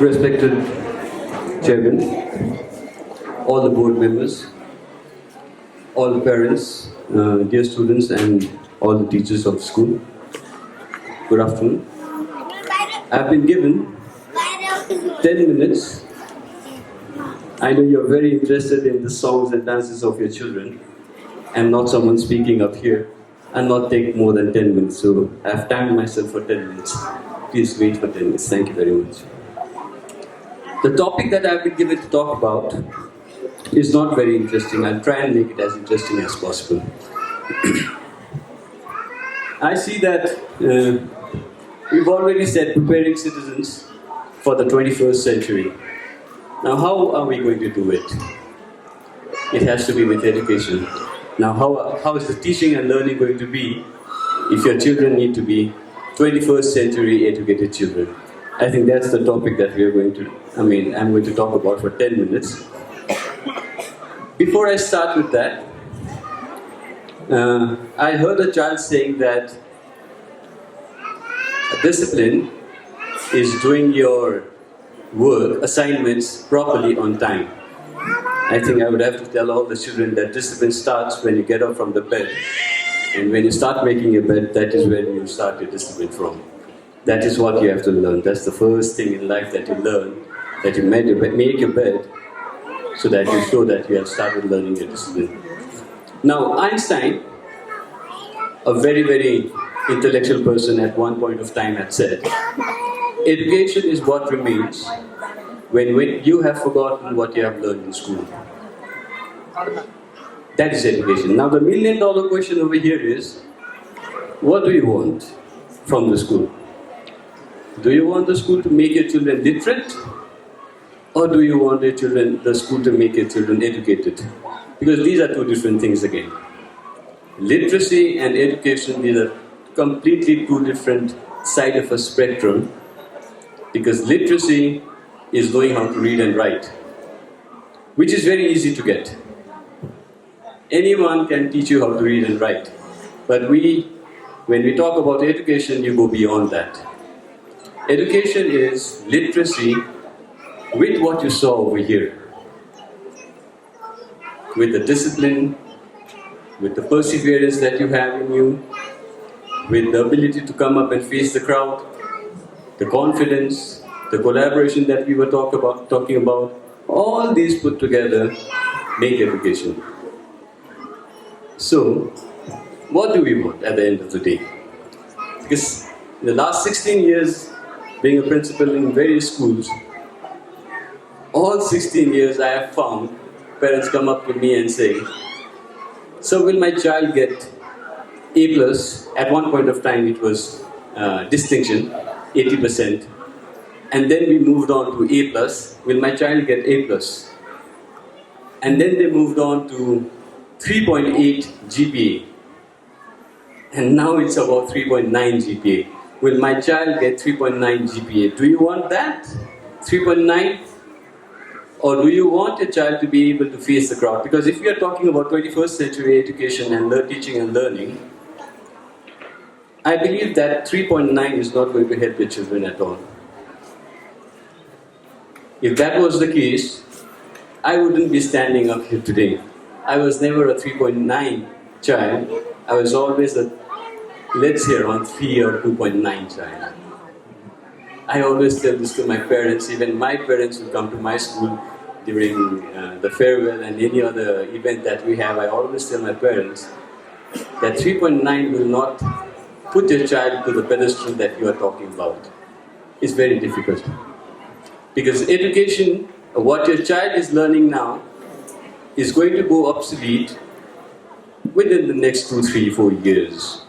Respected Chairman, all the board members, all the parents, dear students and all the teachers of the school, good afternoon. I've been given 10 minutes. I know you're very interested in the songs and dances of your children. I'm not someone speaking up here. I'll not take more than 10 minutes, so I've timed myself for 10 minutes. Please wait for 10 minutes. Thank you very much. The topic that I've been given to talk about is not very interesting. I'll try and make it as interesting as possible. I see that we've already said preparing citizens for the 21st century. Now, how are we going to do it? It has to be with education. Now, how is the teaching and learning going to be if your children need to be 21st century educated children? I think that's the topic that I'm going to talk about for 10 minutes. Before I start with that, I heard a child saying that discipline is doing your work, assignments properly on time. I think I would have to tell all the children that discipline starts when you get up from the bed. And when you start making your bed, that is when you start your discipline from. That is what you have to learn. That's the first thing in life that you learn, that you make your bed so that you show that you have started learning your discipline. Now, Einstein, a very, very intellectual person at one point of time had said, education is what remains when you have forgotten what you have learned in school. That is education. Now, the million-dollar question over here is, what do you want from the school? Do you want the school to make your children literate? Or do you want the school to make your children educated? Because these are two different things again. Literacy and education, these are completely two different sides of a spectrum. Because literacy is knowing how to read and write, which is very easy to get. Anyone can teach you how to read and write. But when we talk about education, you go beyond that. Education is literacy with what you saw over here. With the discipline, with the perseverance that you have in you, with the ability to come up and face the crowd, the confidence, the collaboration that we were talking about, all these put together make education. So, what do we want at the end of the day? Because in the last 16 years, being a principal in various schools, all 16 years I have found parents come up to me and say, so will my child get A+? At one point of time it was distinction, 80%. And then we moved on to A+. Will my child get A+? And then they moved on to 3.8 GPA. And now it's about 3.9 GPA. Will my child get 3.9 GPA? Do you want that? 3.9? Or do you want a child to be able to face the crowd? Because if we are talking about 21st century education and teaching and learning, I believe that 3.9 is not going to help your children at all. If that was the case, I wouldn't be standing up here today. I was never a 3.9 child. I was always a, let's say, around 3 or 2.9 child. I always tell this to my parents. Even my parents will come to my school during the farewell and any other event that we have. I always tell my parents that 3.9 will not put your child to the pedestal that you are talking about. It's very difficult. Because education, what your child is learning now, is going to go obsolete within the next 2, 3, 4 years.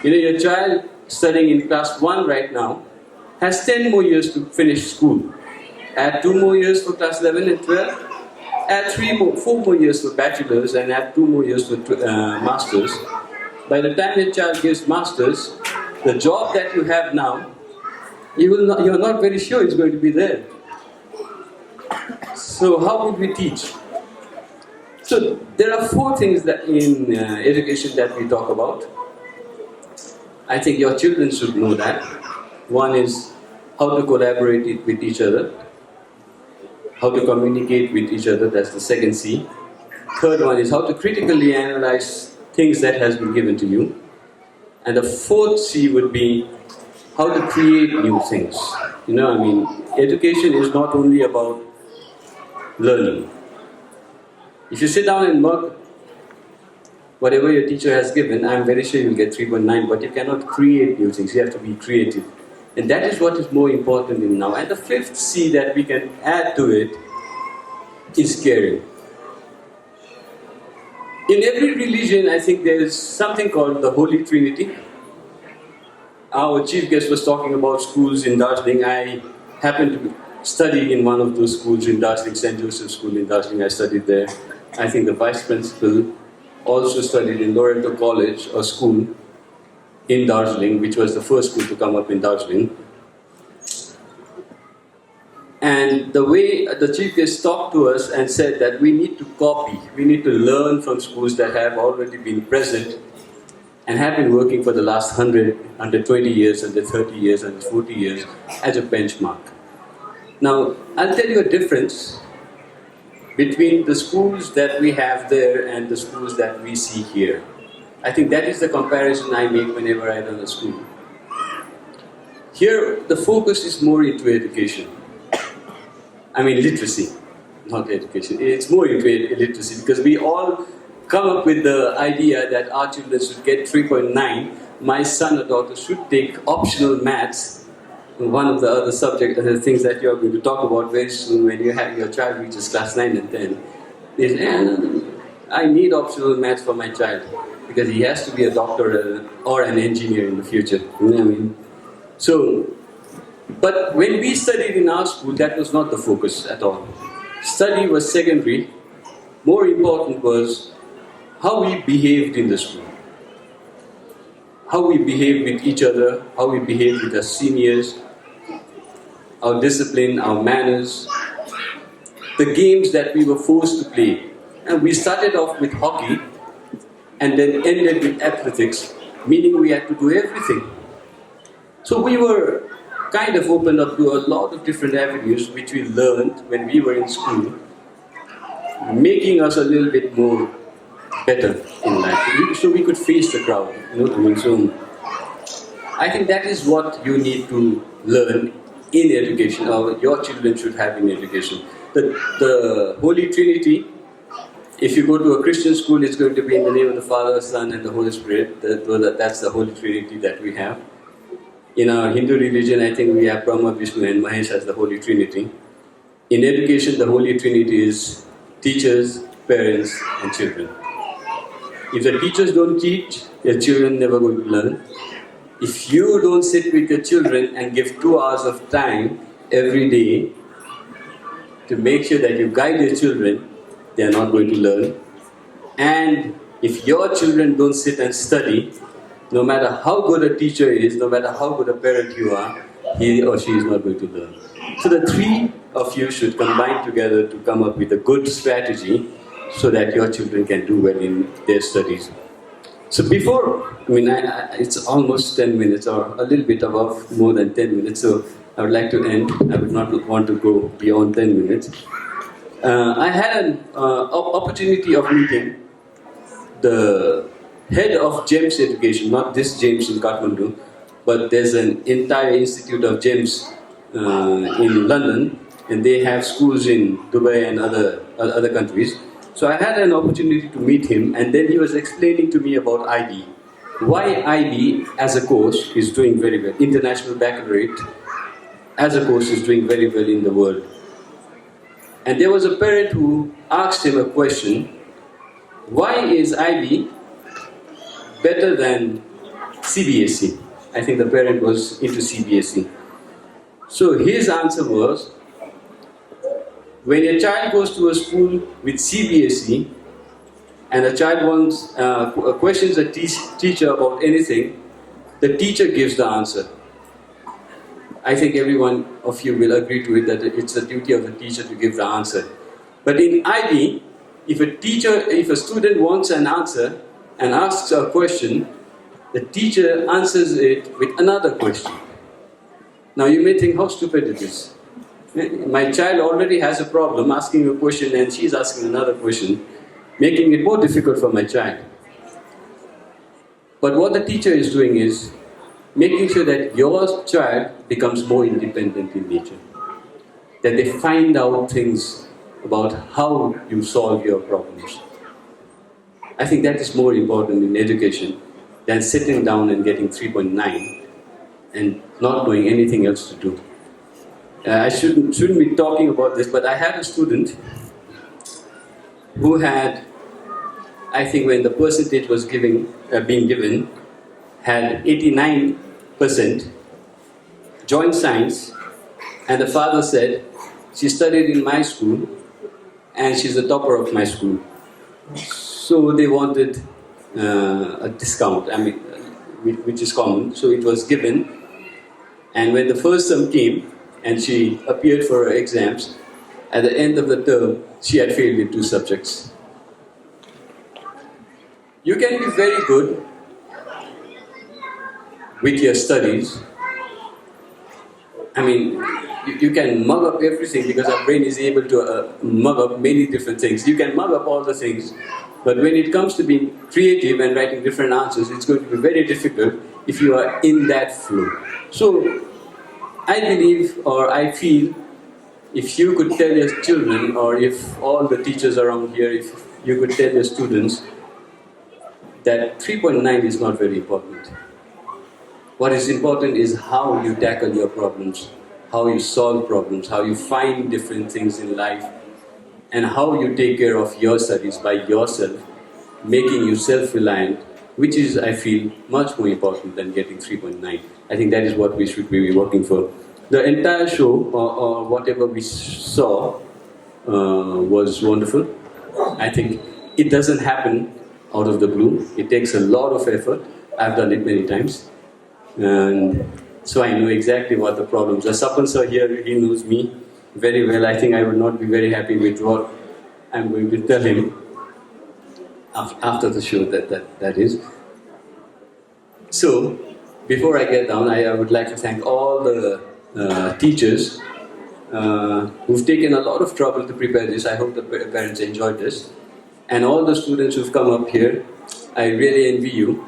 You know, your child studying in class 1 right now has 10 more years to finish school. Add 2 more years for class 11 and 12. Add 4 more years for bachelor's and add 2 more years for master's. By the time your child gets master's, the job that you have now, you're not very sure it's going to be there. So how would we teach? So there are 4 things that in education that we talk about. I think your children should know that. One is how to collaborate with each other, how to communicate with each other, that's the second C. Third one is how to critically analyze things that has been given to you. And the fourth C would be how to create new things. Education is not only about learning. If you sit down and work whatever your teacher has given, I'm very sure you'll get 3.9, but you cannot create new things. You have to be creative. And that is what is more important in now. And the fifth C that we can add to it is caring. In every religion, I think there is something called the Holy Trinity. Our chief guest was talking about schools in Darjeeling. I happened to study in one of those schools in Darjeeling, St. Joseph's School in Darjeeling. I studied there. I think the vice principal also studied in Loreto College, a school in Darjeeling, which was the first school to come up in Darjeeling. And the way the chief guest talked to us and said that we need to copy, we need to learn from schools that have already been present and have been working for the last 100, 120 years, 130 years, 140 years as a benchmark. Now, I'll tell you a difference between the schools that we have there and the schools that we see here. I think that is the comparison I make whenever I run a school. Here, the focus is more into education. Literacy, not education. It's more into literacy because we all come up with the idea that our children should get 3.9. My son or daughter should take optional maths, one of the other subjects, the things that you're going to talk about very soon when you have your child reaches class 9 and 10. Is, I need optional maths for my child because he has to be a doctor or an engineer in the future. But when we studied in our school, that was not the focus at all. Study was secondary. More important was how we behaved in the school. How we behaved with each other, how we behaved with our seniors, our discipline, our manners, the games that we were forced to play. And we started off with hockey and then ended with athletics, meaning we had to do everything. So we were kind of opened up to a lot of different avenues which we learned when we were in school, making us a little bit more better in life, so we could face the crowd. So I think that is what you need to learn in education, or your children should have in education. The Holy Trinity, if you go to a Christian school, it's going to be in the name of the Father, Son, and the Holy Spirit. That's the Holy Trinity that we have. In our Hindu religion, I think we have Brahma, Vishnu, and Mahesh as the Holy Trinity. In education, the Holy Trinity is teachers, parents, and children. If the teachers don't teach, your children never going to learn. If you don't sit with your children and give 2 hours of time every day to make sure that you guide your children, they are not going to learn. And if your children don't sit and study, no matter how good a teacher is, no matter how good a parent you are, he or she is not going to learn. So the three of you should combine together to come up with a good strategy so that your children can do well in their studies. So before, it's almost 10 minutes or a little bit above, more than 10 minutes, so I would like to end. I would not want to go beyond 10 minutes. I had an opportunity of meeting the head of GEMS education, not this GEMS in Kathmandu, but there's an entire institute of GEMS in London, and they have schools in Dubai and other countries. So I had an opportunity to meet him, and then he was explaining to me about IB. Why IB as a course is doing very well. International Baccalaureate as a course is doing very well in the world. And there was a parent who asked him a question, why is IB better than CBSE? I think the parent was into CBSE. So his answer was, when a child goes to a school with CBSE and a child wants questions a teacher about anything, the teacher gives the answer. I think every one of you will agree to it that it's the duty of the teacher to give the answer. But in IB, if a student wants an answer and asks a question, the teacher answers it with another question. Now you may think how stupid it is. My child already has a problem asking a question and she's asking another question, making it more difficult for my child. But what the teacher is doing is making sure that your child becomes more independent in nature. That they find out things about how you solve your problems. I think that is more important in education than sitting down and getting 3.9 and not knowing anything else to do. I shouldn't be talking about this, but I had a student who had, I think when the percentage was being given, had 89%, joined science, and the father said, she studied in my school and she's the topper of my school. So they wanted a discount, which is common, so it was given. And when the first term came and she appeared for her exams, at the end of the term, she had failed in 2 subjects. You can be very good with your studies. You can mug up everything because our brain is able to mug up many different things. You can mug up all the things, but when it comes to being creative and writing different answers, it's going to be very difficult if you are in that flow. So, I believe or I feel if you could tell your children, or if all the teachers around here, if you could tell your students that 3.9 is not very important. What is important is how you tackle your problems, how you solve problems, how you find different things in life, and how you take care of your studies by yourself, making you self-reliant, which is, I feel, much more important than getting 3.9. I think that is what we should be working for. The entire show, or whatever we saw, was wonderful. I think it doesn't happen out of the blue. It takes a lot of effort. I've done it many times. And so I know exactly what the problems are. Sapan sir here, he knows me very well. I think I would not be very happy with what I'm going to tell him after the show, that is. So, before I get down, I would like to thank all the teachers who've taken a lot of trouble to prepare this. I hope the parents enjoyed this. And all the students who've come up here, I really envy you.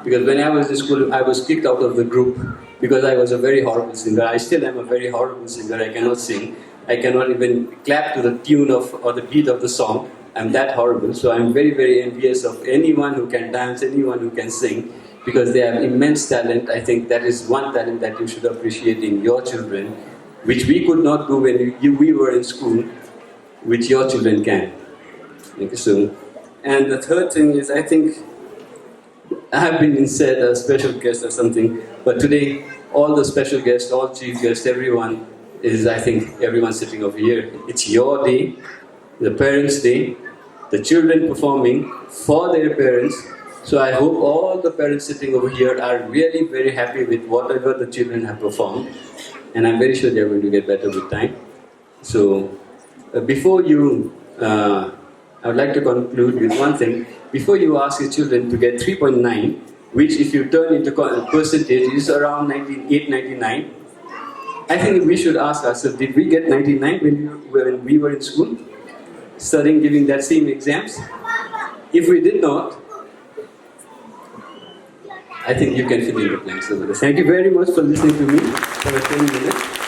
Because when I was in school, I was kicked out of the group because I was a very horrible singer. I still am a very horrible singer. I cannot sing. I cannot even clap to the tune of or the beat of the song. I'm that horrible. So I'm very, very envious of anyone who can dance, anyone who can sing, because they have immense talent. I think that is one talent that you should appreciate in your children, which we could not do when we were in school, which your children can. Thank you so. And the third thing is, I think I have been said a special guest or something, but today all the special guests, all chief guests, everyone is, I think, everyone sitting over here. It's your day, the parents' day, the children performing for their parents. So I hope all the parents sitting over here are really very happy with whatever the children have performed, and I'm very sure they're going to get better with time. So before you, I would like to conclude with one thing. Before you ask your children to get 3.9, which if you turn into percentage is around 98, 99, I think we should ask ourselves, did we get 99 when we were in school, studying, giving that same exams? If we did not, I think you can fill in the blanks over there. Thank you very much for listening to me for 20 minutes.